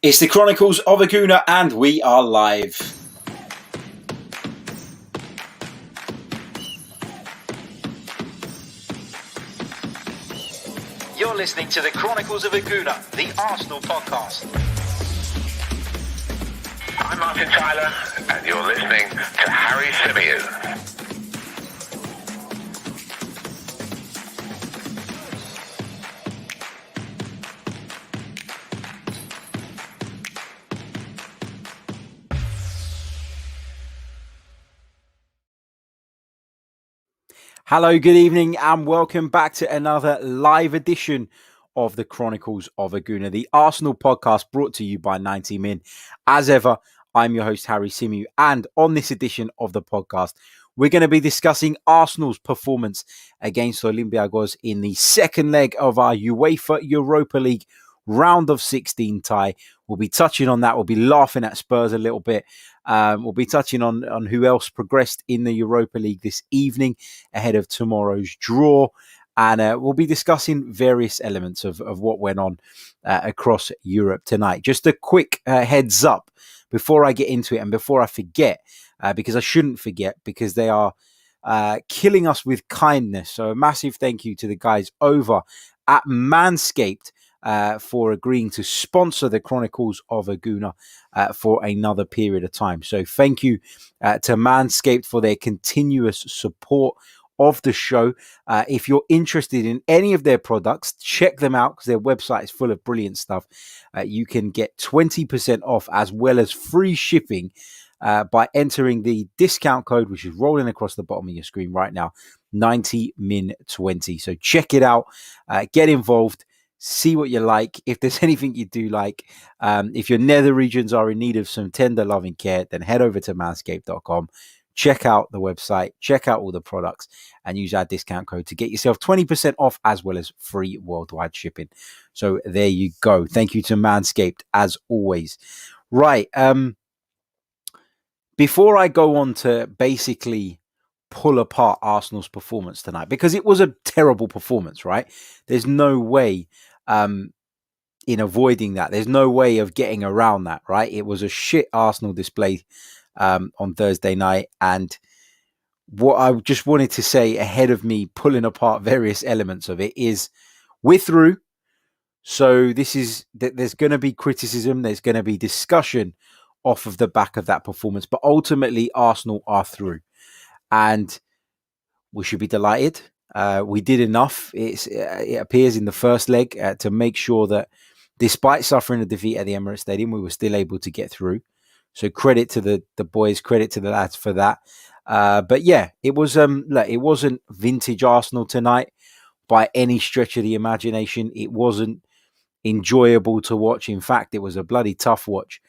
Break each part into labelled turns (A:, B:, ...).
A: It's the Chronicles of a Gooner and we are live. You're listening to the Chronicles of a Gooner, the Arsenal podcast.
B: I'm Martin Tyler and you're listening to Harry Symeou.
A: Hello, good evening, and welcome back to another live edition of the Chronicles of a Gooner, the Arsenal podcast brought to you by 90 Min. As ever, I'm your host, Harry Symeou, and on this edition of the podcast, we're going to be discussing Arsenal's performance against Olympiacos in the second leg of our UEFA Europa League round of 16 tie. We'll be touching on that. We'll be laughing at Spurs a little bit. We'll be touching on who else progressed in the Europa League this evening ahead of tomorrow's draw. And we'll be discussing various elements of what went on across Europe tonight. Just a quick heads up before I get into it and before I forget, because I shouldn't forget, because they are killing us with kindness. So a massive thank you to the guys over at Manscaped for agreeing to sponsor the Chronicles of a Gooner for another period of time. So thank you to Manscaped for their continuous support of the show. If you're interested in any of their products, check them out because their website is full of brilliant stuff. You can get 20% off as well as free shipping by entering the discount code, which is rolling across the bottom of your screen right now, 90min20. So check it out, get involved. See what you like. If there's anything you do like, if your nether regions are in need of some tender loving care, then head over to manscaped.com. Check out the website, check out all the products, and use our discount code to get yourself 20% off as well as free worldwide shipping. So there you go. Thank you to Manscaped as always. Right. Before I go on to basically pull apart Arsenal's performance tonight, because it was a terrible performance, right? There's no way in avoiding that. There's no way of getting around that, right? It was a shit Arsenal display on Thursday night. And what I just wanted to say ahead of me pulling apart various elements of it is we're through. So there's going to be criticism. There's going to be discussion off of the back of that performance. But ultimately, Arsenal are through. And we should be delighted. We did enough, it appears, in the first leg to make sure that despite suffering a defeat at the Emirates Stadium, we were still able to get through. So credit to the boys, credit to the lads for that. But yeah, it wasn't vintage Arsenal tonight by any stretch of the imagination. It wasn't enjoyable to watch. In fact, it was a bloody tough watch.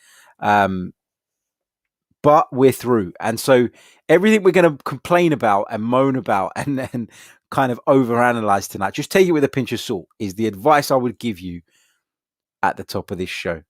A: But we're through. And so everything we're going to complain about and moan about and kind of overanalyze tonight, just take it with a pinch of salt, is the advice I would give you at the top of this show.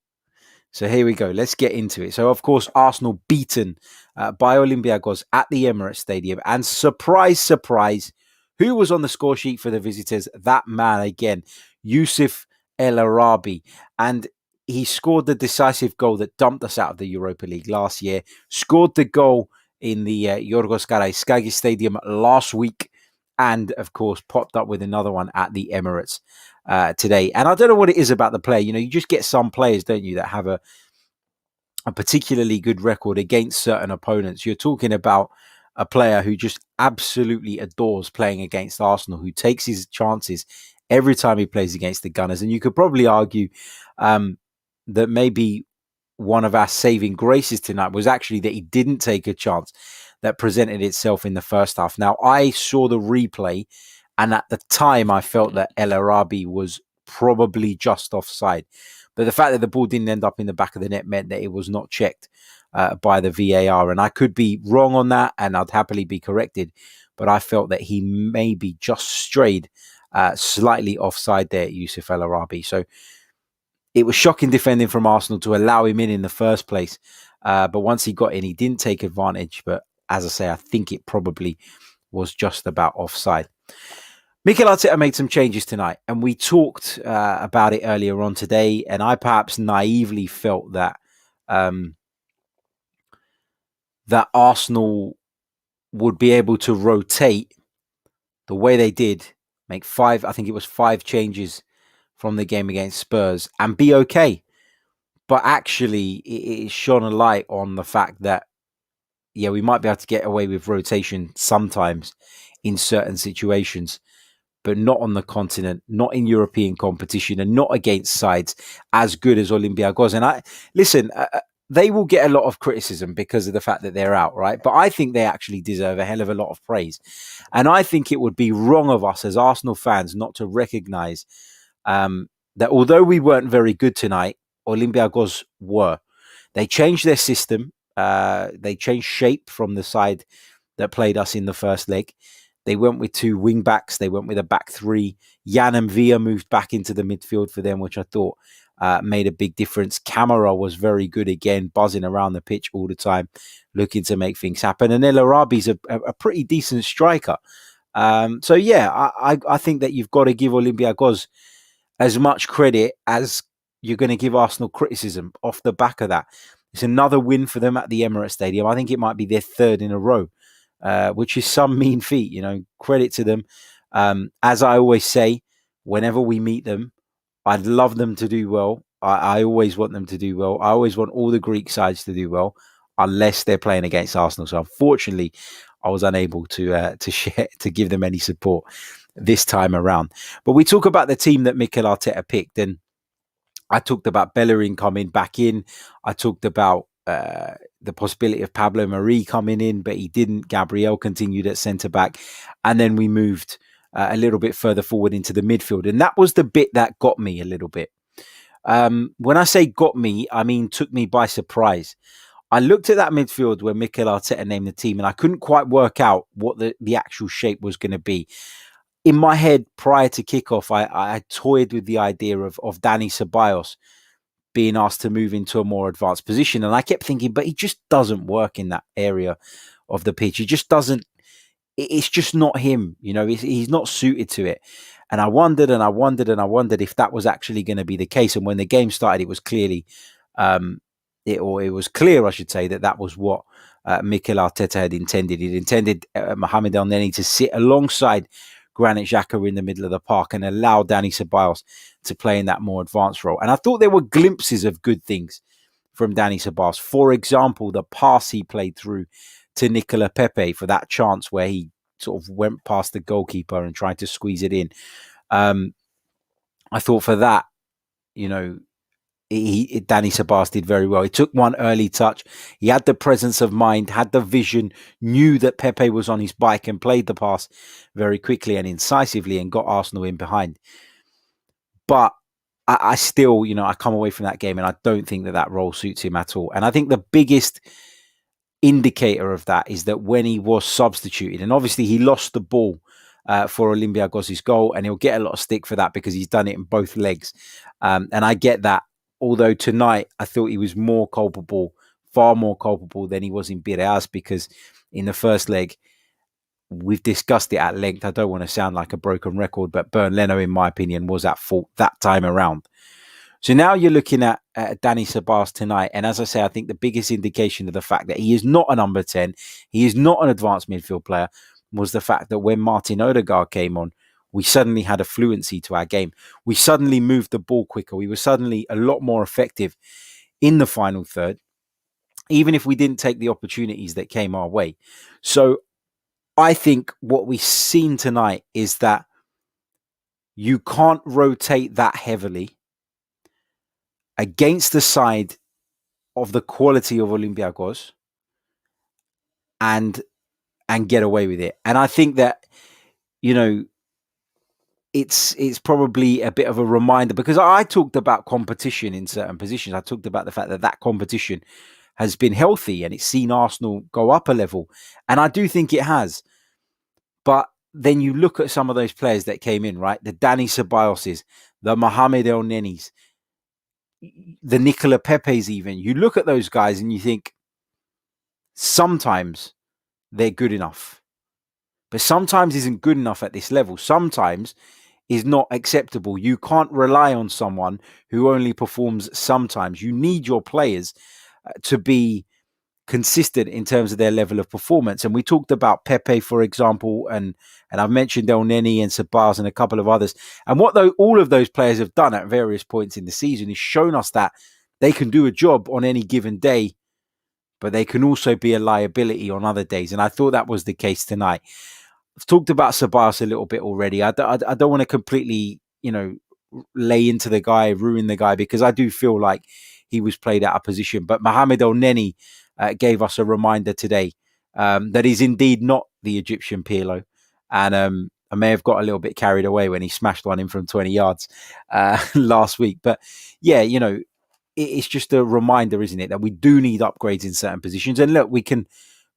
A: So here we go. Let's get into it. So, of course, Arsenal beaten by Olympiacos at the Emirates Stadium. And surprise, surprise, who was on the score sheet for the visitors? That man again, Youssef El Arabi. And he scored the decisive goal that dumped us out of the Europa League last year, scored the goal in the Yorgos Karaiskakis Stadium last week, and, of course, popped up with another one at the Emirates today. And I don't know what it is about the player. You know, you just get some players, don't you, that have a particularly good record against certain opponents. You're talking about a player who just absolutely adores playing against Arsenal, who takes his chances every time he plays against the Gunners. And you could probably argue that maybe one of our saving graces tonight was actually that he didn't take a chance that presented itself in the first half. Now, I saw the replay, and at the time I felt that El Arabi was probably just offside. But the fact that the ball didn't end up in the back of the net meant that it was not checked by the VAR. And I could be wrong on that, and I'd happily be corrected. But I felt that he maybe just strayed slightly offside there, Youssef El Arabi. So it was shocking defending from Arsenal to allow him in the first place. But once he got in, he didn't take advantage. But as I say, I think it probably was just about offside. Mikel Arteta made some changes tonight, and we talked about it earlier on today, and I perhaps naively felt that that Arsenal would be able to rotate the way they did, make I think it was 5 changes from the game against Spurs, and be okay. But actually, it shone a light on the fact that, yeah, we might be able to get away with rotation sometimes in certain situations, but not on the continent, not in European competition, and not against sides as good as Olympiacos. And they will get a lot of criticism because of the fact that they're out, right? But I think they actually deserve a hell of a lot of praise. And I think it would be wrong of us as Arsenal fans not to recognise that although we weren't very good tonight, Olympiacos were. They changed their system. They changed shape from the side that played us in the first leg. They went with 2 wing backs. They went with a back 3. Jan and Villa moved back into the midfield for them, which I thought made a big difference. Camara was very good again, buzzing around the pitch all the time, looking to make things happen. And El Arabi's a pretty decent striker. So yeah, I think that you've got to give Olympiacos as much credit as you're going to give Arsenal criticism off the back of that. It's another win for them at the Emirates Stadium. I think it might be their 3rd in a row, which is some mean feat. Credit to them. As I always say, whenever we meet them, I'd love them to do well. I always want them to do well. I always want all the Greek sides to do well, unless they're playing against Arsenal. So unfortunately, I was unable to give them any support this time around. But we talk about the team that Mikel Arteta picked, and I talked about Bellerin coming back in. I talked about the possibility of Pablo Mari coming in, but he didn't. Gabriel continued at centre-back. And then we moved a little bit further forward into the midfield. And that was the bit that got me a little bit. When I say got me, I mean took me by surprise. I looked at that midfield where Mikel Arteta named the team, and I couldn't quite work out what the actual shape was going to be. In my head, prior to kickoff, I toyed with the idea of Dani Ceballos being asked to move into a more advanced position. And I kept thinking, but he just doesn't work in that area of the pitch. He just doesn't, it's just not him. He's not suited to it. And I wondered and I wondered and I wondered if that was actually going to be the case. And when the game started, it was clearly, it was clear, I should say, that was what Mikel Arteta had intended. He'd intended Mohamed El Neni to sit alongside Granit Xhaka in the middle of the park and allow Dani Ceballos to play in that more advanced role. And I thought there were glimpses of good things from Dani Ceballos. For example, the pass he played through to Nicola Pepe for that chance where he sort of went past the goalkeeper and tried to squeeze it in. I thought for that, Dani Ceballos did very well. He took one early touch. He had the presence of mind, had the vision, knew that Pepe was on his bike and played the pass very quickly and incisively and got Arsenal in behind. But I still, I come away from that game and I don't think that role suits him at all. And I think the biggest indicator of that is that when he was substituted, and obviously he lost the ball for Olympiacos' goal, and he'll get a lot of stick for that because he's done it in both legs. And I get that. Although tonight I thought he was more culpable, far more culpable than he was in Piraeus, because in the first leg, we've discussed it at length. I don't want to sound like a broken record, but Bernd Leno, in my opinion, was at fault that time around. So now you're looking at Dani Ceballos tonight. And as I say, I think the biggest indication of the fact that he is not a number 10, he is not an advanced midfield player, was the fact that when Martin Odegaard came on, we suddenly had a fluency to our game. We suddenly moved the ball quicker. We were suddenly a lot more effective in the final third, even if we didn't take the opportunities that came our way. So I think what we've seen tonight is that you can't rotate that heavily against the side of the quality of Olympiacos and get away with it. And I think that, it's probably a bit of a reminder, because I talked about competition in certain positions. I talked about the fact that competition has been healthy and it's seen Arsenal go up a level. And I do think it has. But then you look at some of those players that came in, right? The Dani Ceballos, the Mohamed El Nenis, the Nicola Pepes even. You look at those guys and you think sometimes they're good enough. but sometimes isn't good enough at this level. Sometimes is not acceptable. You can't rely on someone who only performs sometimes. You need your players to be consistent in terms of their level of performance. And we talked about Pepe, for example, and I've mentioned El Neni and Sabaz and a couple of others. And what all of those players have done at various points in the season is shown us that they can do a job on any given day, but they can also be a liability on other days. And I thought that was the case tonight. I've talked about Sabas a little bit already. I don't want to completely, lay into the guy, ruin the guy, because I do feel like he was played out of position. But Mohamed El Neni gave us a reminder today that he's indeed not the Egyptian Pirlo. And I may have got a little bit carried away when he smashed one in from 20 yards last week. But yeah, it's just a reminder, isn't it, that we do need upgrades in certain positions. And look, we can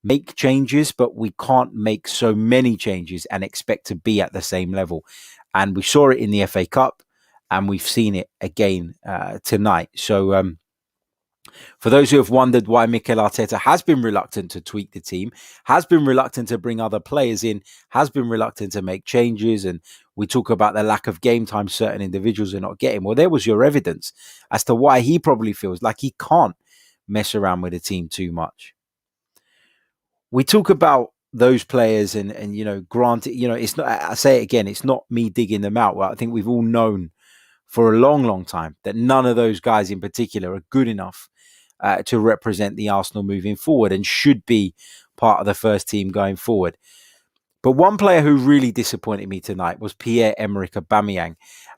A: make changes, but we can't make so many changes and expect to be at the same level. And we saw it in the FA Cup, and we've seen it again tonight. So for those who have wondered why Mikel Arteta has been reluctant to tweak the team, has been reluctant to bring other players in, has been reluctant to make changes, and we talk about the lack of game time certain individuals are not getting. Well, there was your evidence as to why he probably feels like he can't mess around with the team too much. We talk about those players and granted, it's not, I say it again, it's not me digging them out. Well, I think we've all known for a long, long time that none of those guys in particular are good enough to represent the Arsenal moving forward and should be part of the first team going forward. But one player who really disappointed me tonight was Pierre-Emerick Aubameyang.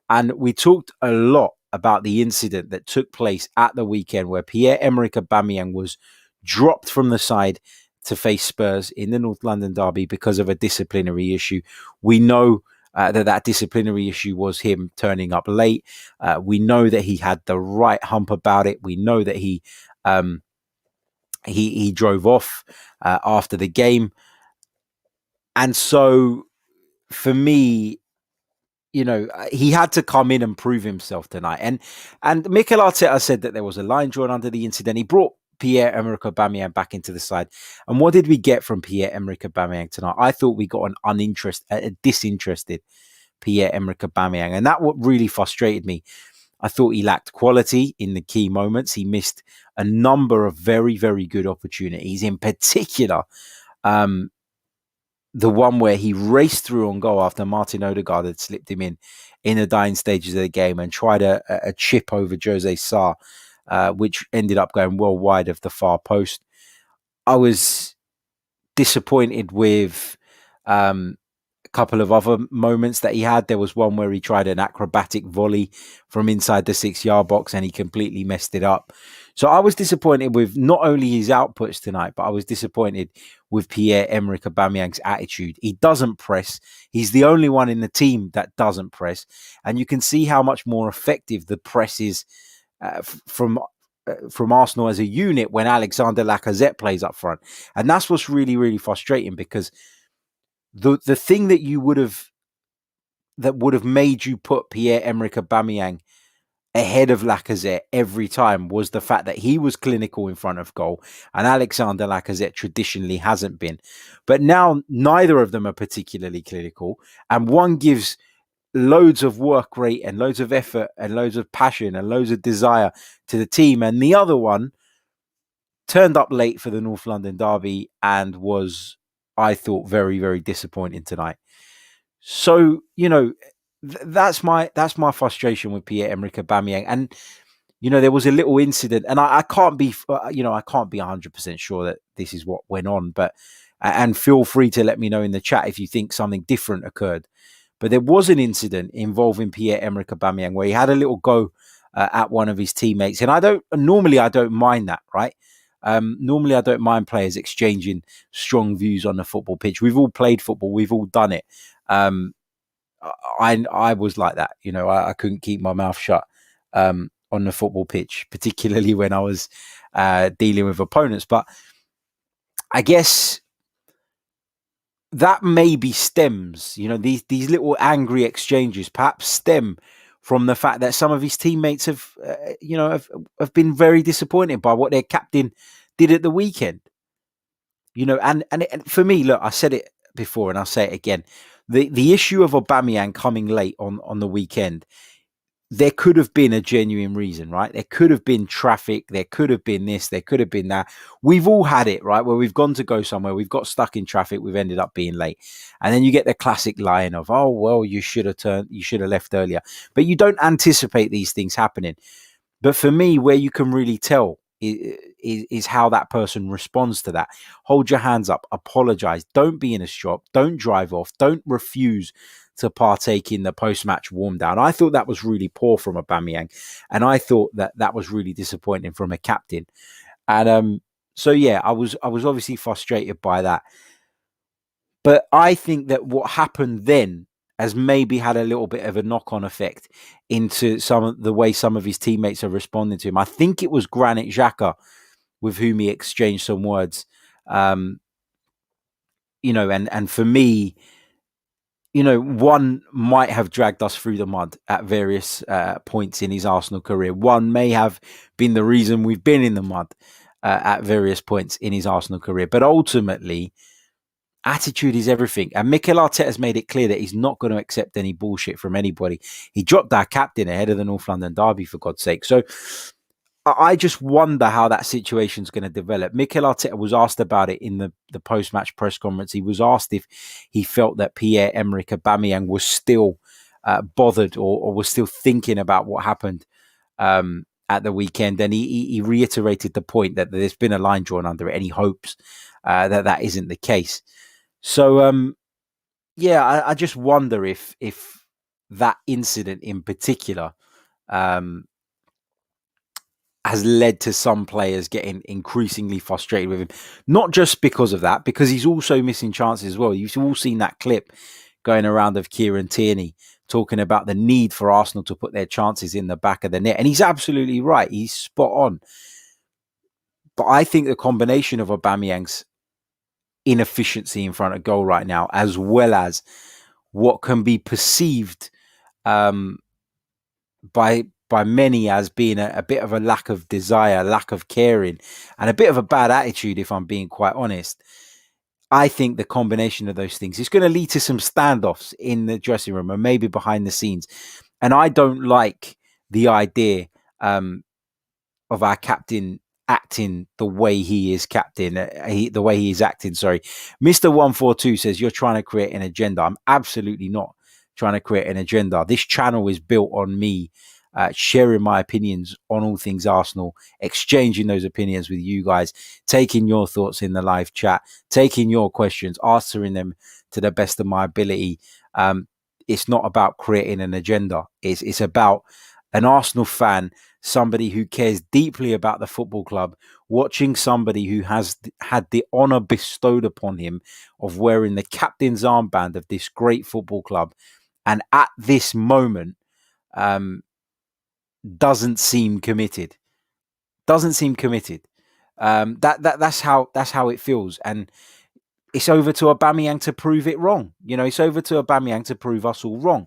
A: And we talked a lot about the incident that took place at the weekend where Pierre-Emerick Aubameyang was dropped from the side to face Spurs in the North London derby because of a disciplinary issue. We know that disciplinary issue was him turning up late. We know that he had the right hump about it. We know that he drove off after the game. And so for me, he had to come in and prove himself tonight. And Mikel Arteta said that there was a line drawn under the incident. He brought Pierre-Emerick Aubameyang back into the side. And what did we get from Pierre-Emerick Aubameyang tonight? I thought we got a disinterested Pierre-Emerick Aubameyang. And that what really frustrated me. I thought he lacked quality in the key moments. He missed a number of very, very good opportunities. In particular, the one where he raced through on goal after Martin Odegaard had slipped him in the dying stages of the game and tried a chip over Jose Sarr, which ended up going well wide of the far post. I was disappointed with a couple of other moments that he had. There was one where he tried an acrobatic volley from inside the 6-yard box and he completely messed it up. So I was disappointed with not only his outputs tonight, but I was disappointed with Pierre-Emerick Aubameyang's attitude. He doesn't press. He's the only one in the team that doesn't press. And you can see how much more effective the press is from Arsenal as a unit when Alexander Lacazette plays up front. And that's what's really, really frustrating, because the thing that would have made you put Pierre-Emerick Aubameyang ahead of Lacazette every time was the fact that he was clinical in front of goal, and Alexander Lacazette traditionally hasn't been. But now neither of them are particularly clinical, and one gives loads of work rate and loads of effort and loads of passion and loads of desire to the team, and the other one turned up late for the North London derby and was, I thought, very, very disappointing tonight. So, that's my frustration with Pierre-Emerick Aubameyang. And, there was a little incident, and I can't be, I can't be 100% sure that this is what went on, and feel free to let me know in the chat if you think something different occurred. But there was an incident involving Pierre-Emerick Aubameyang where he had a little go at one of his teammates. And I don't mind that, right? Normally I don't mind players exchanging strong views on the football pitch. We've all played football. We've all done it. I was like that. I couldn't keep my mouth shut on the football pitch, particularly when I was dealing with opponents. But I guess that maybe stems, these little angry exchanges perhaps stem from the fact that some of his teammates have been very disappointed by what their captain did at the weekend. And for me, look, I said it before, and I'll say it again. The issue of Aubameyang coming late on the weekend, there could have been a genuine reason, right? There could have been traffic. There could have been this. There could have been that. We've all had it, right? Where we've gone to go somewhere. We've got stuck in traffic. We've ended up being late. And then you get the classic line of, oh, well, you should have left earlier. But you don't anticipate these things happening. But for me, where you can really tell is how that person responds to that. Hold your hands up. Apologize. Don't be in a shop. Don't drive off. Don't refuse to partake in the post-match warm down. I thought that was really poor from Aubameyang, and I thought that was really disappointing from a captain. And so yeah, I was obviously frustrated by that. But I think that what happened then has maybe had a little bit of a knock-on effect into the way some of his teammates are responding to him. I think it was Granit Xhaka with whom he exchanged some words. And for me, one might have dragged us through the mud at various points in his Arsenal career. One may have been the reason we've been in the mud at various points in his Arsenal career. But ultimately, attitude is everything. And Mikel Arteta has made it clear that he's not going to accept any bullshit from anybody. He dropped our captain ahead of the North London derby, for God's sake. So I just wonder how that situation is going to develop. Mikel Arteta was asked about it in the post-match press conference. He was asked if he felt that Pierre-Emerick Aubameyang was still bothered or was still thinking about what happened at the weekend. And he reiterated the point that there's been a line drawn under it, and he hopes that isn't the case. So, I just wonder if that incident in particular has led to some players getting increasingly frustrated with him. Not just because of that, because he's also missing chances as well. You've all seen that clip going around of Kieran Tierney talking about the need for Arsenal to put their chances in the back of the net. And he's absolutely right. He's spot on. But I think the combination of Aubameyang's inefficiency in front of goal right now, as well as what can be perceived by many as being a bit of a lack of desire, lack of caring, and a bit of a bad attitude, if I'm being quite honest. I think the combination of those things is going to lead to some standoffs in the dressing room and maybe behind the scenes. And I don't like the idea of our captain acting the way he is the way he is acting. Sorry. Mr. 142 says, you're trying to create an agenda. I'm absolutely not trying to create an agenda. This channel is built on me sharing my opinions on all things Arsenal, exchanging those opinions with you guys, taking your thoughts in the live chat, taking your questions, answering them to the best of my ability. It's not about creating an agenda. It's about an Arsenal fan, somebody who cares deeply about the football club, watching somebody who has had the honour bestowed upon him of wearing the captain's armband of this great football club, and at this moment doesn't seem committed. That's how it feels, and it's over to Aubameyang to prove it wrong. It's over to Aubameyang to prove us all wrong,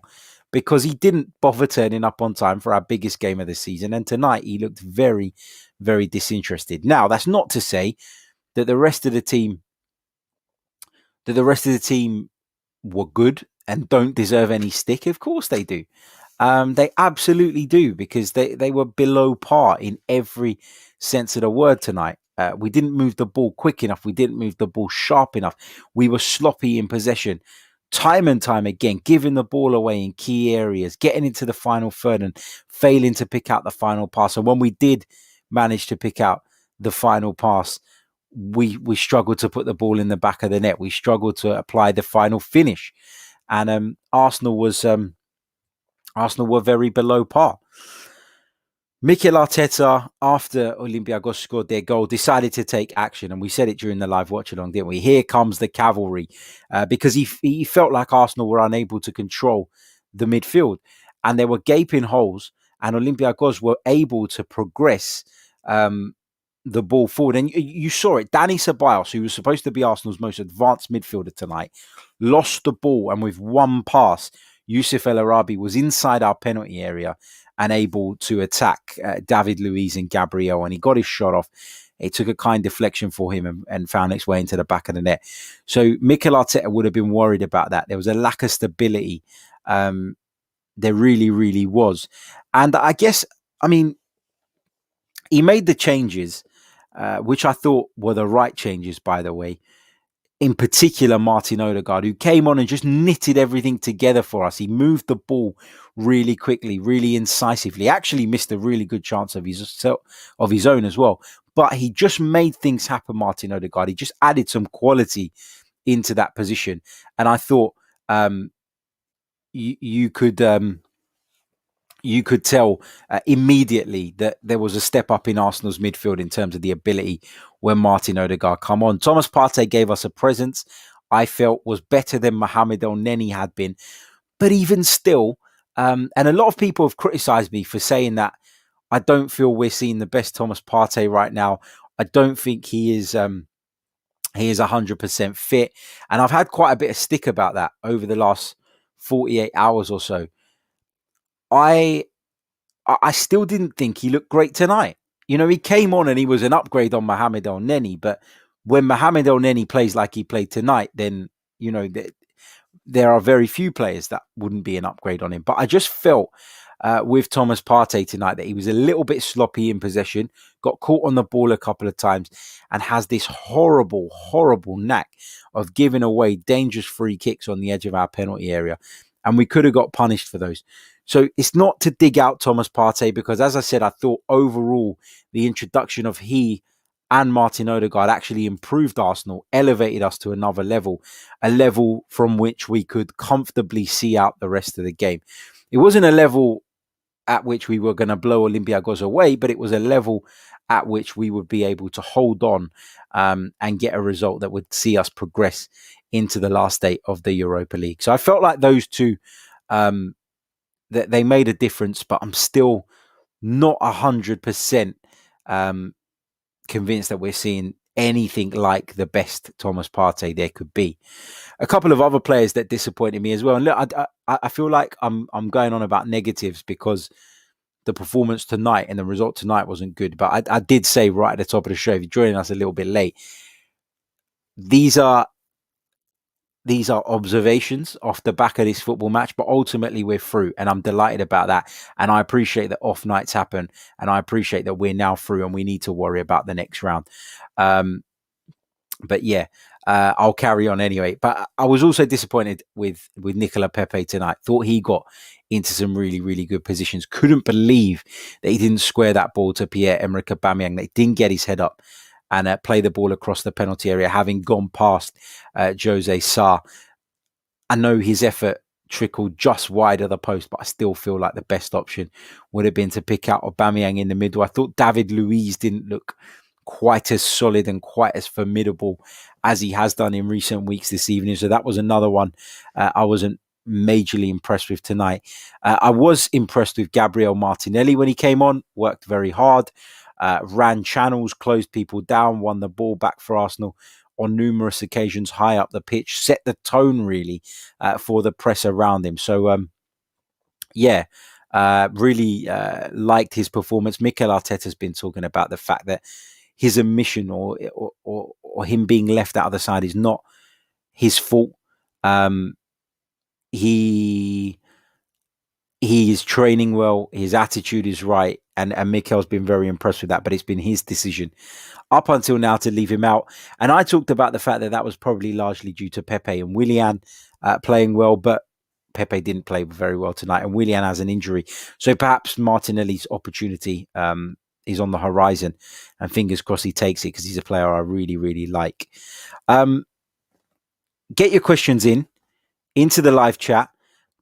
A: because he didn't bother turning up on time for our biggest game of the season, and tonight he looked very, very disinterested. Now, that's not to say that the rest of the team were good and don't deserve any stick. Of course they do. They absolutely do, because they were below par in every sense of the word tonight. We didn't move the ball quick enough. We didn't move the ball sharp enough. We were sloppy in possession. Time and time again, giving the ball away in key areas, getting into the final third and failing to pick out the final pass. And when we did manage to pick out the final pass, we struggled to put the ball in the back of the net. We struggled to apply the final finish. And Arsenal were very below par. Mikel Arteta, after Olympiacos scored their goal, decided to take action. And we said it during the live watch along, didn't we? Here comes the cavalry, because he felt like Arsenal were unable to control the midfield. And there were gaping holes, and Olympiacos were able to progress the ball forward. And you saw it. Dani Ceballos, who was supposed to be Arsenal's most advanced midfielder tonight, lost the ball. And with one pass, Youssef El Arabi was inside our penalty area and able to attack David Luiz and Gabriel, and he got his shot off. It took a kind deflection for him and found its way into the back of the net. So Mikel Arteta would have been worried about that. There was a lack of stability. There really, really was. And I guess, I mean, he made the changes, which I thought were the right changes, by the way. In particular, Martin Odegaard, who came on and just knitted everything together for us. He moved the ball really quickly, really incisively. Actually missed a really good chance of his own as well. But he just made things happen, Martin Odegaard. He just added some quality into that position. And I thought you could tell immediately that there was a step up in Arsenal's midfield in terms of the ability when Martin Odegaard come on. Thomas Partey gave us a presence I felt was better than Mohamed El-Neni had been. But even still, and a lot of people have criticised me for saying that I don't feel we're seeing the best Thomas Partey right now. I don't think he is 100% fit. And I've had quite a bit of stick about that over the last 48 hours or so. I still didn't think he looked great tonight. You know, he came on and he was an upgrade on Mohamed El-Neni, but when Mohamed El-Neni plays like he played tonight, then, you know, there are very few players that wouldn't be an upgrade on him. But I just felt with Thomas Partey tonight that he was a little bit sloppy in possession, got caught on the ball a couple of times, and has this horrible, horrible knack of giving away dangerous free kicks on the edge of our penalty area. And we could have got punished for those. So it's not to dig out Thomas Partey because, as I said, I thought overall the introduction of he and Martin Odegaard actually improved Arsenal, elevated us to another level, a level from which we could comfortably see out the rest of the game. It wasn't a level at which we were going to blow Olympiacos away, but it was a level at which we would be able to hold on and get a result that would see us progress into the last day of the Europa League. So I felt like those two, that they made a difference, but I'm still not 100% convinced that we're seeing anything like the best Thomas Partey there could be. A couple of other players that disappointed me as well. And look, I feel like I'm going on about negatives because the performance tonight and the result tonight wasn't good. But I did say right at the top of the show, if you're joining us a little bit late, these are observations off the back of this football match, but ultimately we're through and I'm delighted about that. And I appreciate that off nights happen and I appreciate that we're now through and we need to worry about the next round. But yeah, I'll carry on anyway. But I was also disappointed with Nicola Pepe tonight. Thought he got into some really, really good positions. Couldn't believe that he didn't square that ball to Pierre-Emerick Aubameyang. That he didn't get his head up and play the ball across the penalty area, having gone past Jose Sarr. I know his effort trickled just wide of the post, but I still feel like the best option would have been to pick out Aubameyang in the middle. I thought David Luiz didn't look quite as solid and quite as formidable as he has done in recent weeks this evening. So that was another one I wasn't majorly impressed with tonight. I was impressed with Gabriel Martinelli when he came on, worked very hard. Ran channels, closed people down, won the ball back for Arsenal on numerous occasions high up the pitch, set the tone really for the press around him. So, really liked his performance. Mikel Arteta's been talking about the fact that his omission or him being left out of the side is not his fault. He is training well. His attitude is right. And Mikel's been very impressed with that. But it's been his decision up until now to leave him out. And I talked about the fact that that was probably largely due to Pepe and Willian playing well. But Pepe didn't play very well tonight. And Willian has an injury. So perhaps Martinelli's opportunity is on the horizon. And fingers crossed he takes it because he's a player I really, really like. Get your questions into the live chat.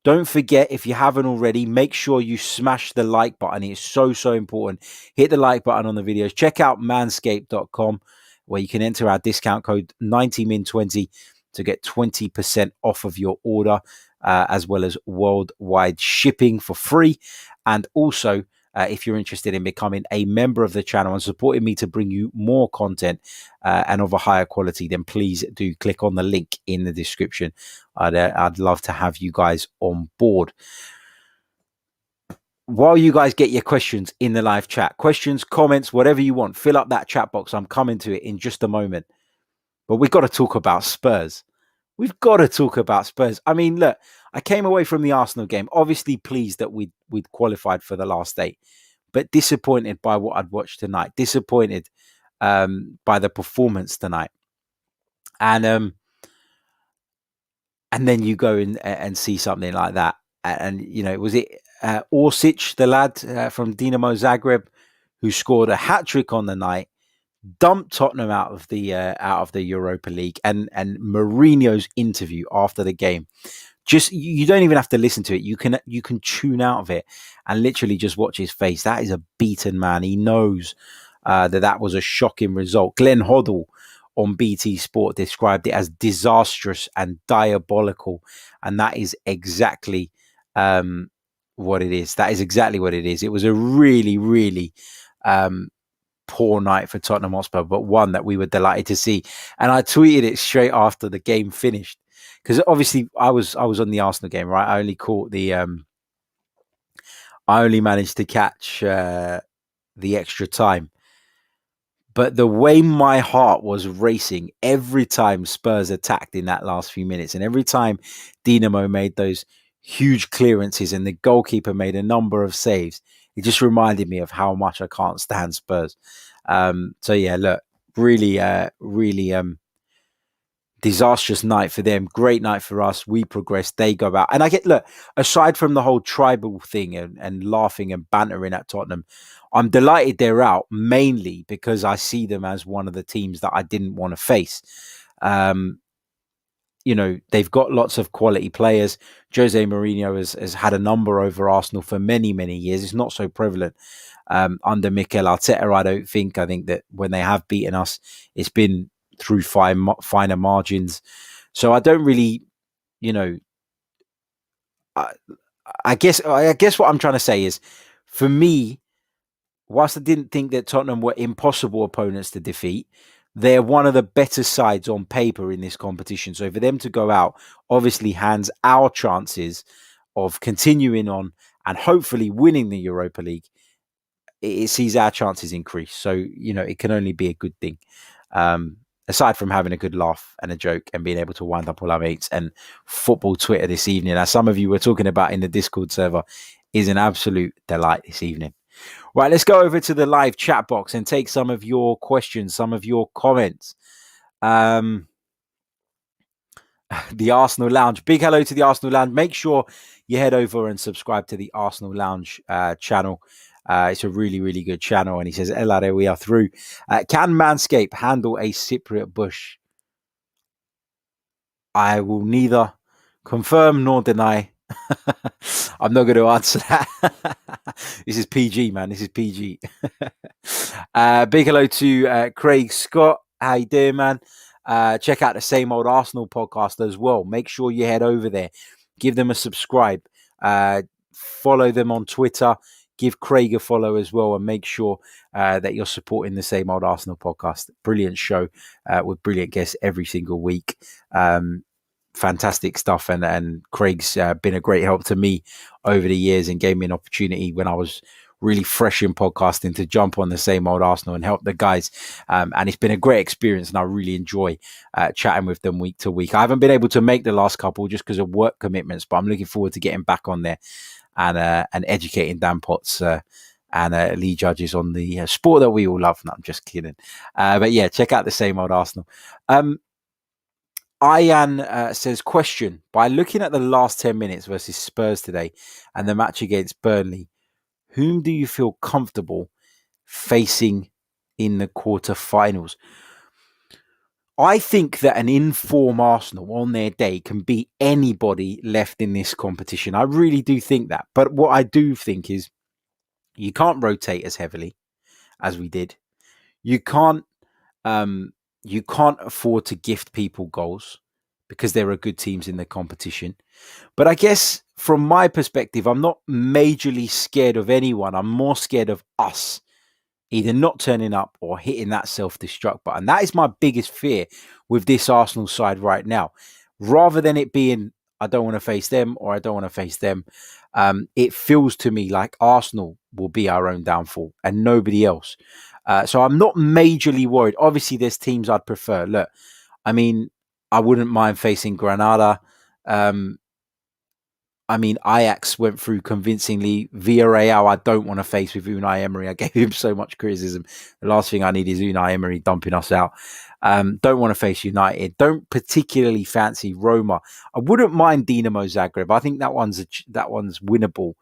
A: Don't forget, if you haven't already, make sure you smash the like button. It's so, so important. Hit the like button on the videos. Check out manscaped.com where you can enter our discount code 90min20 to get 20% off of your order, as well as worldwide shipping for free. And also, if you're interested in becoming a member of the channel and supporting me to bring you more content and of a higher quality, then please do click on the link in the description. I'd love to have you guys on board. while you guys get your questions in the live chat, questions, comments, whatever you want, fill up that chat box. I'm coming to it in just a moment. But we've got to talk about Spurs. We've got to talk about Spurs. I mean, look, I came away from the Arsenal game, obviously pleased that we'd qualified for the last 8, but disappointed by what I'd watched tonight, disappointed by the performance tonight. And then you go and see something like that. And, you know, was it Orsic, the lad from Dinamo Zagreb, who scored a hat-trick on the night, dumped Tottenham out of the Europa League, and Mourinho's interview after the game. Just, you don't even have to listen to it. You can tune out of it and literally just watch his face. That is a beaten man. He knows that was a shocking result. Glenn Hoddle on BT Sport described it as disastrous and diabolical, and that is exactly what it is. That is exactly what it is. It was a really, really poor night for Tottenham Hotspur, but one that we were delighted to see. And I tweeted it straight after the game finished, because obviously I was on the Arsenal game, right? I only caught I only managed to catch the extra time. But the way my heart was racing every time Spurs attacked in that last few minutes, and every time Dinamo made those huge clearances and the goalkeeper made a number of saves, it just reminded me of how much I can't stand Spurs. So yeah, look, really disastrous night for them. Great night for us. We progressed. They go out. And I get, look, aside from the whole tribal thing and laughing and bantering at Tottenham, I'm delighted they're out, mainly because I see them as one of the teams that I didn't want to face. You know, they've got lots of quality players. Jose Mourinho has had a number over Arsenal for many, many years. It's not so prevalent under Mikel Arteta, I don't think. I think that when they have beaten us, it's been through finer margins. So I don't really, you know, I guess what I'm trying to say is, for me, whilst I didn't think that Tottenham were impossible opponents to defeat, they're one of the better sides on paper in this competition. So for them to go out obviously hands our chances of continuing on and hopefully winning the Europa League. It sees our chances increase. So, you know, it can only be a good thing. Aside from having a good laugh and a joke and being able to wind up all our mates, and football Twitter this evening, as some of you were talking about in the Discord server, is an absolute delight this evening. Right, let's go over to the live chat box and take some of your questions, some of your comments. The Arsenal Lounge. Big hello to the Arsenal Lounge. Make sure you head over and subscribe to the Arsenal Lounge channel. It's a really, really good channel. And he says, Elare, we are through. Can Manscaped handle a Cypriot bush? I will neither confirm nor deny. I'm not going to answer that. This is PG, man. This is PG. Big hello to Craig Scott. How you doing, man? Check out the Same Old Arsenal podcast as well. Make sure you head over there. Give them a subscribe. Follow them on Twitter. Give Craig a follow as well, and make sure that you're supporting the Same Old Arsenal podcast. Brilliant show with brilliant guests every single week. Fantastic stuff, and Craig's been a great help to me over the years and gave me an opportunity when I was really fresh in podcasting to jump on the Same Old Arsenal and help the guys, and it's been a great experience, and I really enjoy chatting with them week to week. I haven't been able to make the last couple just because of work commitments, but I'm looking forward to getting back on there and educating Dan Potts and Lee Judges on the sport that we all love. No, I'm just kidding. But yeah, check out the Same Old Arsenal. Ian says, question, by looking at the last 10 minutes versus Spurs today and the match against Burnley, whom do you feel comfortable facing in the quarterfinals? I think that an in-form Arsenal on their day can beat anybody left in this competition. I really do think that. But what I do think is you can't rotate as heavily as we did. You can't afford to gift people goals because there are good teams in the competition. But I guess from my perspective, I'm not majorly scared of anyone. I'm more scared of us either not turning up or hitting that self-destruct button. That is my biggest fear with this Arsenal side right now. Rather than it being I don't want to face them, or I don't want to face them. It feels to me like Arsenal will be our own downfall and nobody else. So I'm not majorly worried. Obviously, there's teams I'd prefer. Look, I mean, I wouldn't mind facing Granada. I mean, Ajax went through convincingly. Villarreal, I don't want to face with Unai Emery. I gave him so much criticism. The last thing I need is Unai Emery dumping us out. Don't want to face United. Don't particularly fancy Roma. I wouldn't mind Dinamo Zagreb. I think that one's winnable.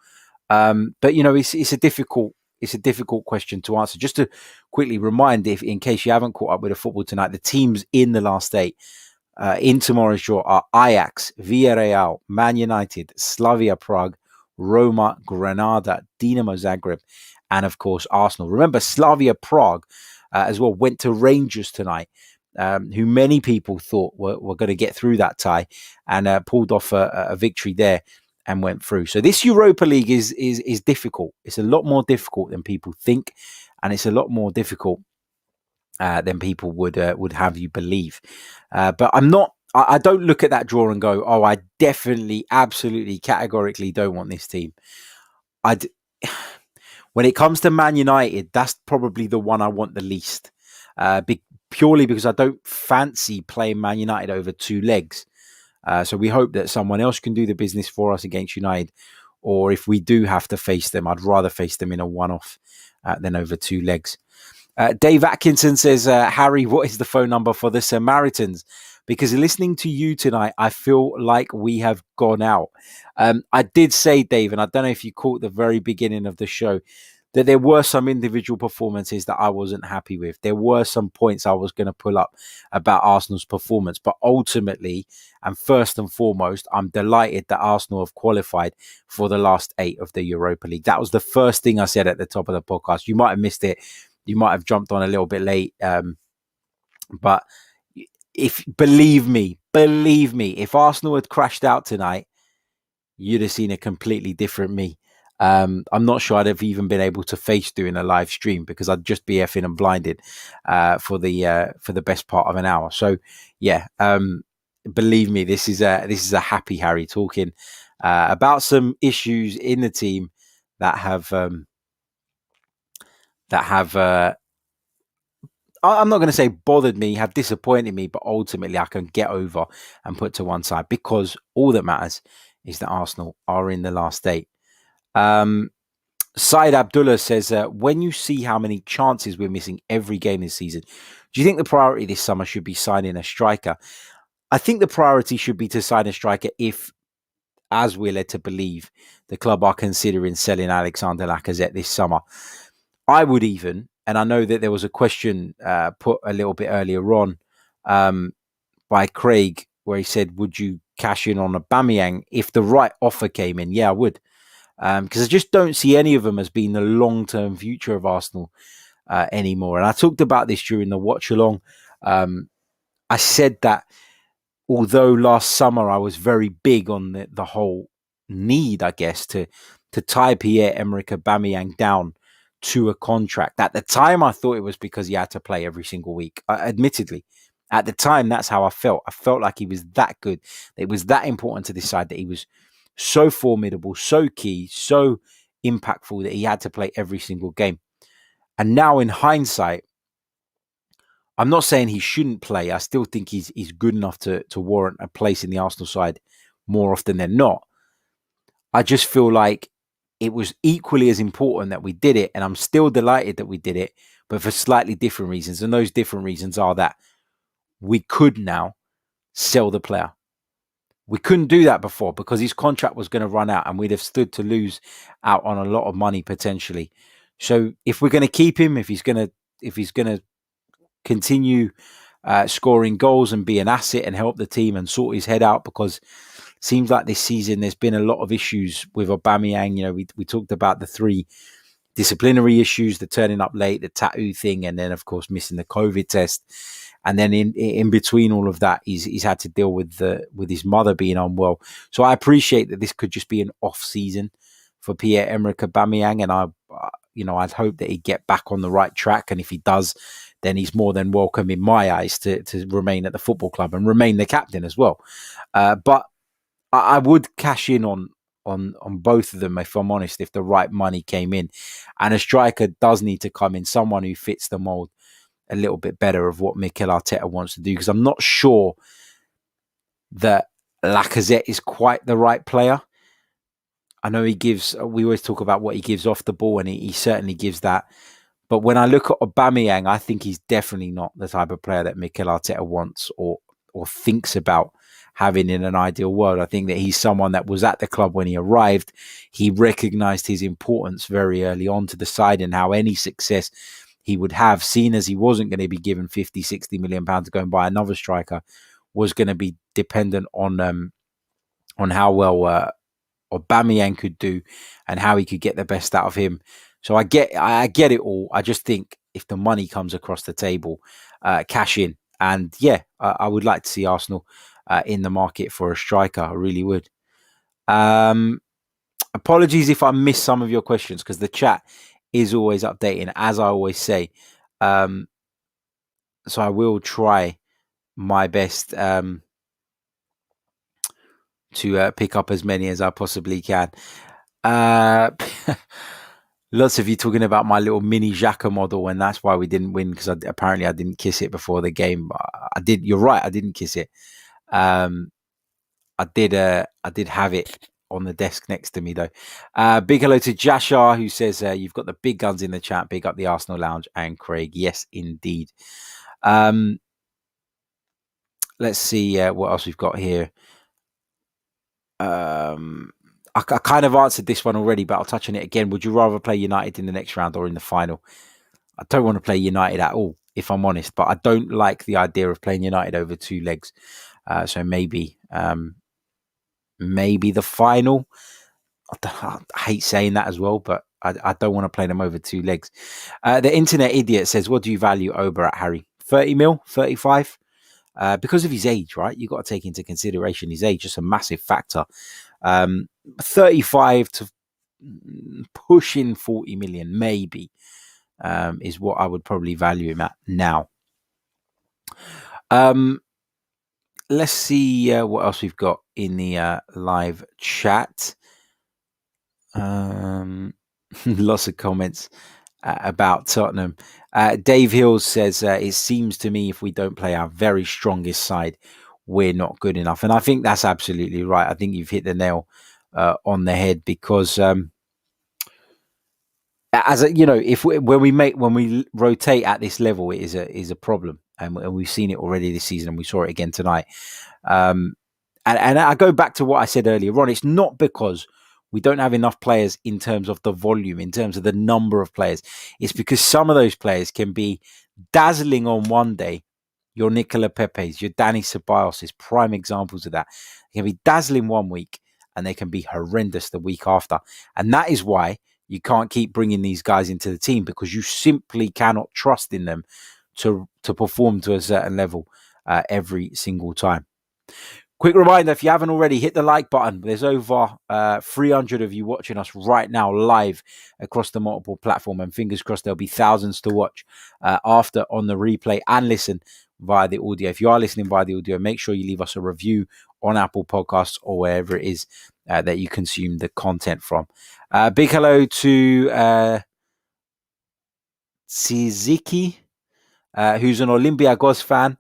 A: But you know, it's a difficult question to answer. Just to quickly remind, if in case you haven't caught up with the football tonight, the teams in the last eight. In tomorrow's draw are Ajax, Villarreal, Man United, Slavia Prague, Roma, Granada, Dinamo Zagreb, and of course Arsenal. Remember, Slavia Prague as well went to Rangers tonight, who many people thought were going to get through that tie, and pulled off a victory there and went through. So this Europa League is difficult. It's a lot more difficult than people think, and it's a lot more difficult than people would have you believe. But I don't look at that draw and go, oh, I definitely, absolutely, categorically don't want this team. When it comes to Man United, that's probably the one I want the least. Purely because I don't fancy playing Man United over two legs. So we hope that someone else can do the business for us against United. Or if we do have to face them, I'd rather face them in a one-off than over two legs. Dave Atkinson says, Harry, what is the phone number for the Samaritans? Because listening to you tonight, I feel like we have gone out. I did say, Dave, and I don't know if you caught the very beginning of the show, that there were some individual performances that I wasn't happy with. There were some points I was going to pull up about Arsenal's performance. But ultimately, and first and foremost, I'm delighted that Arsenal have qualified for the last 8 of the Europa League. That was the first thing I said at the top of the podcast. You might have missed it. You might have jumped on a little bit late. But believe me, if Arsenal had crashed out tonight, you'd have seen a completely different me. I'm not sure I'd have even been able to face doing a live stream because I'd just be effing and blinded for the best part of an hour. So yeah, believe me, this is a happy Harry talking about some issues in the team that have I'm not going to say bothered me, have disappointed me, but ultimately I can get over and put to one side because all that matters is that Arsenal are in the last 8. Said Abdullah says, when you see how many chances we're missing every game this season, do you think the priority this summer should be signing a striker? I think the priority should be to sign a striker if, as we're led to believe, the club are considering selling Alexander Lacazette this summer. I would even, and I know that there was a question put a little bit earlier on by Craig where he said, would you cash in on Aubameyang if the right offer came in? Yeah, I would. Because I just don't see any of them as being the long-term future of Arsenal anymore. And I talked about this during the watch-along. I said that although last summer I was very big on the whole need, I guess, to tie Pierre-Emerick Aubameyang down to a contract. At the time, I thought it was because he had to play every single week. Admittedly, at the time, that's how I felt. I felt like he was that good. It was that important to this side that he was so formidable, so key, so impactful that he had to play every single game. And now in hindsight, I'm not saying he shouldn't play. I still think he's good enough to warrant a place in the Arsenal side more often than not. I just feel like it was equally as important that we did it, and I'm still delighted that we did it, but for slightly different reasons. And those different reasons are that we could now sell the player. We couldn't do that before because his contract was going to run out and we'd have stood to lose out on a lot of money potentially. So if we're going to keep him, if he's going to continue scoring goals and be an asset and help the team and sort his head out, because it seems like this season there's been a lot of issues with Aubameyang. You know, we talked about the 3 disciplinary issues, the turning up late, the tattoo thing, and then of course missing the COVID test. And then in between all of that, he's had to deal with his mother being unwell. So I appreciate that this could just be an off season for Pierre-Emerick Aubameyang, and I'd hope that he'd get back on the right track. And if he does, then he's more than welcome in my eyes to remain at the football club and remain the captain as well. But I would cash in on both of them, if I'm honest, if the right money came in. And a striker does need to come in, someone who fits the mould a little bit better of what Mikel Arteta wants to do, because I'm not sure that Lacazette is quite the right player. I know we always talk about what he gives off the ball, and he certainly gives that. But when I look at Aubameyang, I think he's definitely not the type of player that Mikel Arteta wants or thinks about having in an ideal world. I think that he's someone that was at the club when he arrived. He recognised his importance very early on to the side, and how any success he would have, seen as he wasn't going to be given 50, 60 million pounds to go and buy another striker, was going to be dependent on how well Aubameyang could do and how he could get the best out of him. So I get it all. I just think if the money comes across the table, cash in. And yeah, I would like to see Arsenal in the market for a striker. I really would. Apologies if I missed some of your questions, because the chat is always updating, as I always say. So I will try my best to pick up as many as I possibly can. Lots of you talking about my little mini Xhaka model, and that's why we didn't win, because apparently I didn't kiss it before the game. I did. You're right. I didn't kiss it. I did have it on the desk next to me, though. Big hello to Jashar, who says you've got the big guns in the chat. Big up the Arsenal Lounge and Craig. Yes, indeed. Let's see what else we've got here. I kind of answered this one already, but I'll touch on it again. Would you rather play United in the next round or in the final? I don't want to play United at all, if I'm honest, but I don't like the idea of playing United over two legs. So maybe the final. I hate saying that as well, but I don't want to play them over two legs. The internet idiot says, what do you value Oba at, Harry? 30 mil, 35? Because of his age, right? You've got to take into consideration his age. It's a massive factor. 35 to pushing 40 million, maybe, is what I would probably value him at now. Let's see what else we've got in the live chat. Lots of comments about Tottenham. Dave Hills says, it seems to me if we don't play our very strongest side, we're not good enough. And I think that's absolutely right. I think you've hit the nail on the head, because when we rotate at this level, it is a problem, and we've seen it already this season, and we saw it again tonight. And I go back to what I said earlier on. It's not because we don't have enough players in terms of the volume, in terms of the number of players. It's because some of those players can be dazzling on one day. Your Nicola Pepes, your Danny Ceballos is prime examples of that. They can be dazzling one week and they can be horrendous the week after. And that is why you can't keep bringing these guys into the team, because you simply cannot trust in them to perform to a certain level every single time. Quick reminder, if you haven't already, hit the like button. There's over 300 of you watching us right now live across the multiple platform, and fingers crossed there'll be thousands to watch after on the replay and listen via the audio. If you are listening via the audio, make sure you leave us a review on Apple Podcasts or wherever it is that you consume the content from. Big hello to Tsiziki, who's an Olympiacos fan.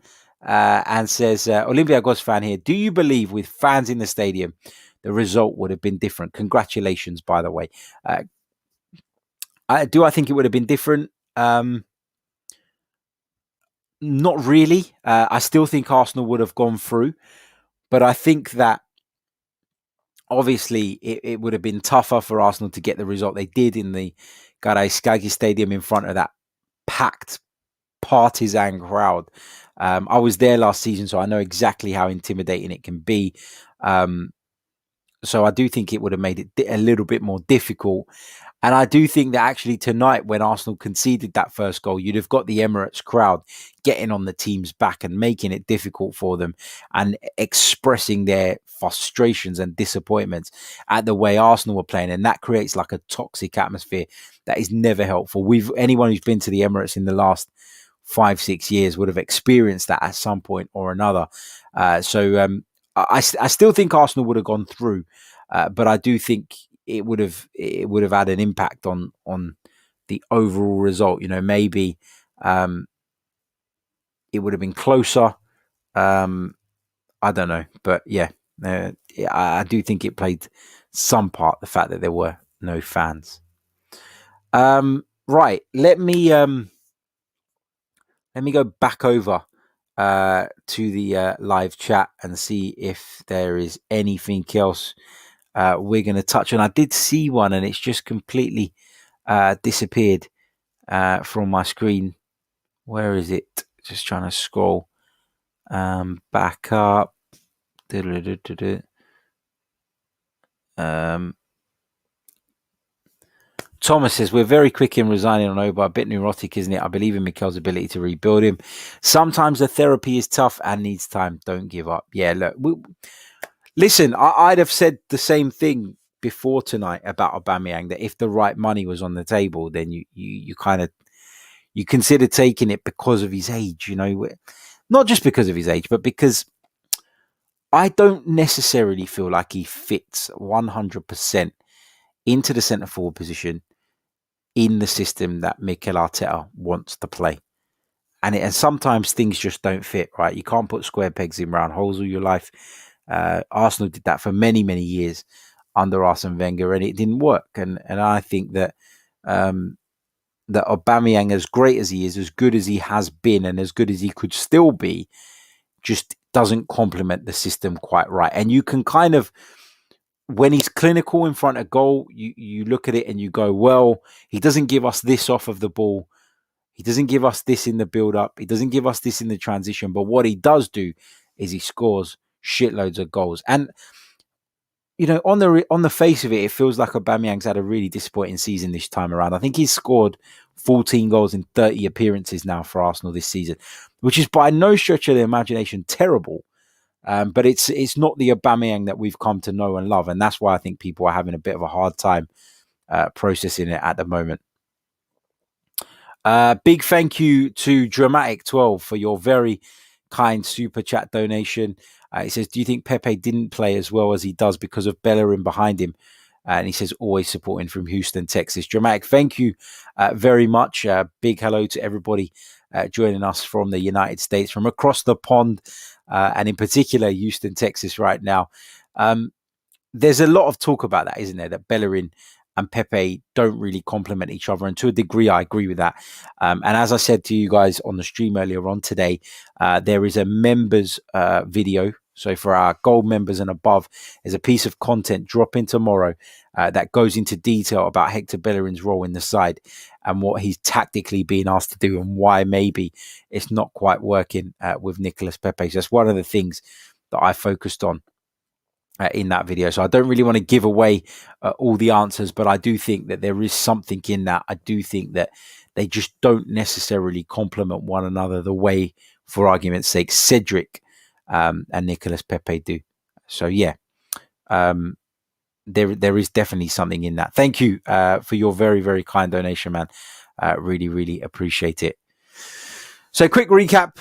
A: And says, Olympiacos fan here, do you believe with fans in the stadium, the result would have been different? Congratulations, by the way. I think it would have been different? Not really. I still think Arsenal would have gone through, but I think that obviously it would have been tougher for Arsenal to get the result they did in the Karaiskaki Stadium in front of that packed partisan crowd. I was there last season, so I know exactly how intimidating it can be. So I do think it would have made it a little bit more difficult. And I do think that actually tonight, when Arsenal conceded that first goal, you'd have got the Emirates crowd getting on the team's back and making it difficult for them and expressing their frustrations and disappointments at the way Arsenal were playing. And that creates like a toxic atmosphere that is never helpful. Anyone who's been to the Emirates in the last 5-6 years would have experienced that at some point or another. So I still think Arsenal would have gone through, but I do think it would have had an impact on the overall result. Maybe it would have been closer. I don't know, but yeah, I do think it played some part, the fact that there were no fans. Right, let me go back over to the live chat and see if there is anything else we're going to touch on. I did see one, and it's just completely disappeared from my screen. Where is it? Just trying to scroll back up. Thomas says, we're very quick in resigning on Oba. A bit neurotic, isn't it? I believe in Mikel's ability to rebuild him. Sometimes the therapy is tough and needs time. Don't give up. Yeah, look, listen, I'd have said the same thing before tonight about Aubameyang, that if the right money was on the table, then you kind of, you consider taking it because of his age, not just because of his age, but because I don't necessarily feel like he fits 100% into the centre forward position in the system that Mikel Arteta wants to play. And sometimes things just don't fit, right? You can't put square pegs in round holes all your life. Arsenal did that for many, many years under Arsene Wenger, and it didn't work. And I think that that Aubameyang, as great as he is, as good as he has been, and as good as he could still be, just doesn't complement the system quite right. And you can kind of, when he's clinical in front of goal, you look at it and you go, well, he doesn't give us this off of the ball. He doesn't give us this in the build-up. He doesn't give us this in the transition. But what he does do is he scores shitloads of goals. And, on the face of it, it feels like Aubameyang's had a really disappointing season this time around. I think he's scored 14 goals in 30 appearances now for Arsenal this season, which is by no stretch of the imagination terrible. But it's not the Aubameyang that we've come to know and love. And that's why I think people are having a bit of a hard time processing it at the moment. Big thank you to Dramatic12 for your very kind super chat donation. He says, do you think Pepe didn't play as well as he does because of Bellerin behind him? And he says, always supporting from Houston, Texas. Dramatic, thank you very much. Big hello to everybody joining us from the United States, from across the pond, and in particular, Houston, Texas right now. There's a lot of talk about that, isn't there? That Bellerin and Pepe don't really complement each other. And to a degree, I agree with that. And as I said to you guys on the stream earlier on today, there is a members video. So for our gold members and above, there's a piece of content dropping tomorrow that goes into detail about Hector Bellerin's role in the side and what he's tactically being asked to do and why maybe it's not quite working with Nicolas Pepe. So that's one of the things that I focused on in that video. So I don't really want to give away all the answers, but I do think that there is something in that. I do think that they just don't necessarily complement one another the way, for argument's sake, Cedric and Nicolas Pepe do. So yeah, there is definitely something in that. Thank you for your very, very kind donation, man. Really, really appreciate it. So quick recap.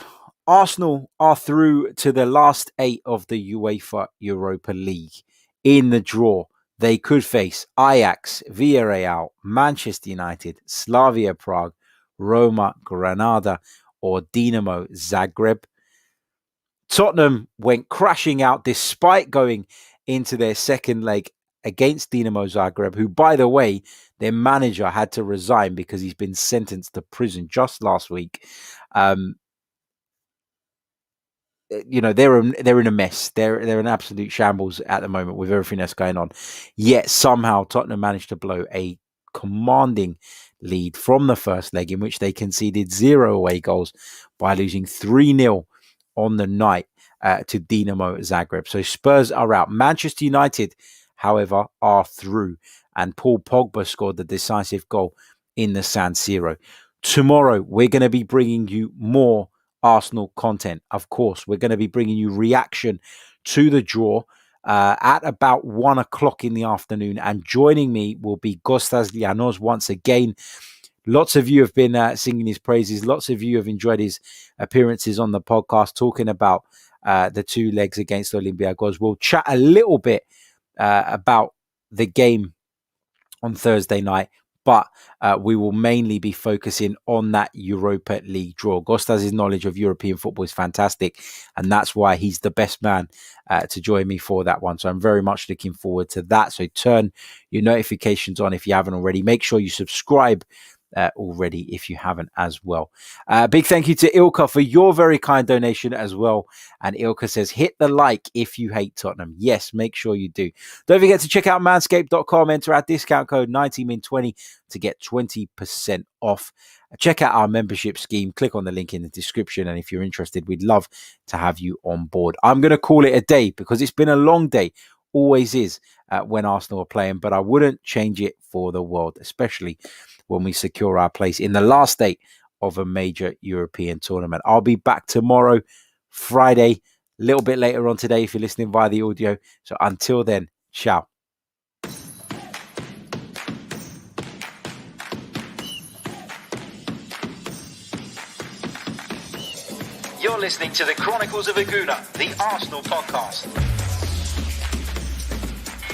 A: Arsenal are through to the last 8 of the UEFA Europa League. In the draw, they could face Ajax, Villarreal, Manchester United, Slavia Prague, Roma, Granada, or Dinamo Zagreb. Tottenham went crashing out despite going into their second leg against Dinamo Zagreb, who, by the way, their manager had to resign because he's been sentenced to prison just last week. They're in a mess. They're an absolute shambles at the moment with everything that's going on. Yet somehow Tottenham managed to blow a commanding lead from the first leg, in which they conceded 0 away goals by losing 3-0 on the night to Dinamo Zagreb. So Spurs are out. Manchester United, however, are through, and Paul Pogba scored the decisive goal in the San Siro. Tomorrow, we're going to be bringing you more Arsenal content. Of course, we're going to be bringing you reaction to the draw at about 1 o'clock in the afternoon. And joining me will be Kostas Lianos once again. Lots of you have been singing his praises. Lots of you have enjoyed his appearances on the podcast, talking about the 2 legs against Olympiacos. We'll chat a little bit about the game on Thursday night, but we will mainly be focusing on that Europa League draw. Gostas' knowledge of European football is fantastic, and that's why he's the best man to join me for that one. So I'm very much looking forward to that. So turn your notifications on if you haven't already. Make sure you subscribe already if you haven't as well. Big thank you to Ilka for your very kind donation as well. And Ilka says, hit the like if you hate Tottenham. Yes, make sure you do. Don't forget to check out manscaped.com. Enter our discount code 90min20 to get 20% off. Check out our membership scheme. Click on the link in the description. And if you're interested, we'd love to have you on board. I'm going to call it a day because it's been a long day. Always is when Arsenal are playing, but I wouldn't change it for the world, especially when we secure our place in the last day of a major European tournament. I'll be back tomorrow, Friday, a little bit later on today if you're listening via the audio. So until then, ciao.
C: You're listening to the Chronicles of a Gooner, the Arsenal podcast.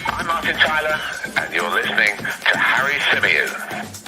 B: I'm Martin Tyler, and you're listening to Harry Symeou.